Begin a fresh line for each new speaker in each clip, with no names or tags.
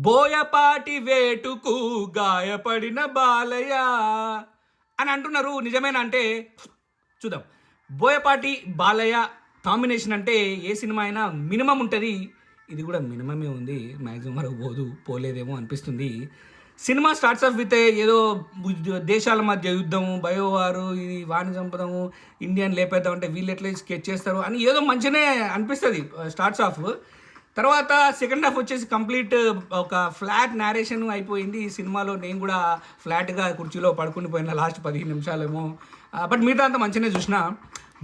బోయపాటి వేటుకు గాయపడిన బాలయ్య అని అంటున్నారు. నిజమేనా అంటే చూద్దాం. బోయపాటి బాలయ్య కాంబినేషన్ అంటే ఏ సినిమా అయినా మినిమం ఉంటుంది. ఇది కూడా మినిమమే ఉంది. మ్యాక్సిమం వరకు పోలేదేమో అనిపిస్తుంది. సినిమా స్టార్ట్స్ ఆఫ్ విత్ ఏదో దేశాల మధ్య యుద్ధము, బయోవారు, ఇది వాణి చంపడము, ఇండియన్ లేపేద్దాం అంటే వీళ్ళు ఎట్లా స్కెచ్ చేస్తారు అని ఏదో మంచిగానే అనిపిస్తుంది స్టార్ట్స్ ఆఫ్. తర్వాత సెకండ్ హాఫ్ వచ్చేసి కంప్లీట్ ఒక ఫ్లాట్ నేరేషన్ అయిపోయింది. ఈ సినిమాలో నేను కూడా ఫ్లాట్గా కుర్చీలో పడుకుని పోయిన లాస్ట్ 15 నిమిషాలేమో. బట్ మిగతా అంతా మంచిగానే చూసిన.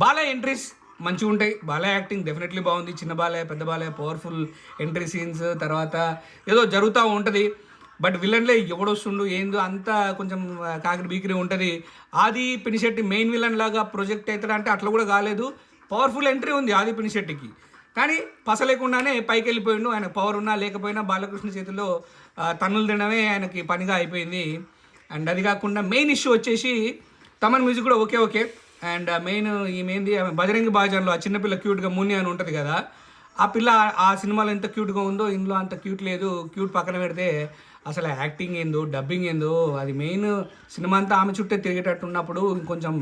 బాలయ్య ఎంట్రీస్ మంచిగా ఉంటాయి. బాలయ్య యాక్టింగ్ డెఫినెట్లీ బాగుంది. చిన్న బాలయ్య, పెద్ద బాలయ్య, పవర్ఫుల్ ఎంట్రీ సీన్స్. తర్వాత ఏదో జరుగుతూ ఉంటుంది. బట్ విలన్లే ఎవడొస్తుండు ఏందో అంతా కొంచెం కాకిరి బీకిరి ఉంటుంది. ఆది పినిశెట్టి మెయిన్ విలన్ లాగా ప్రొజెక్ట్ అవుతాడు అంటే అట్లా కూడా కాలేదు. పవర్ఫుల్ ఎంట్రీ ఉంది ఆది పినిశెట్టికి, కానీ పసలేకుండానే పైకి వెళ్ళిపోయిండు. ఆయన పవర్ ఉన్నా లేకపోయినా బాలకృష్ణ చేతిలో తన్నులు తినడమే ఆయనకి పనిగా అయిపోయింది. అండ్ అది కాకుండా మెయిన్ ఇష్యూ వచ్చేసి తమన్ మ్యూజిక్ కూడా ఓకే. అండ్ మెయిన్ ఈమెంది బజరంగి భాజన్లో ఆ చిన్నపిల్ల క్యూట్గా మున్ని అని ఉంటుంది కదా, ఆ పిల్ల ఆ సినిమాలో ఎంత క్యూట్గా ఉందో ఇందులో అంత క్యూట్ లేదు. క్యూట్ పక్కన పెడితే అసలు యాక్టింగ్ ఏందో, డబ్బింగ్ ఏందో, అది మెయిన్ సినిమా అంతా ఆమె చుట్టే తిరిగేటట్టు ఉన్నప్పుడు ఇంకొంచెం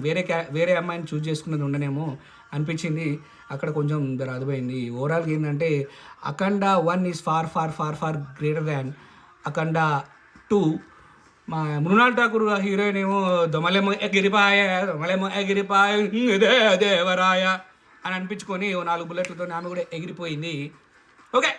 వేరే అమ్మాయిని చూస్ చేసుకున్నది ఉండనేమో అనిపించింది. అక్కడ కొంచెం అర్థమైంది. ఓవరాల్గా ఏంటంటే Akhanda 1 is far far far far greater than Akhanda 2. మా మృణాల్ ఠాకూర్ హీరోయిన్ ఏమో దొమలేమో ఎగిరిపాయ దేవరాయ అని అనిపించుకొని 4 బుల్లెట్లతో ఆమె కూడా ఎగిరిపోయింది. ఓకే.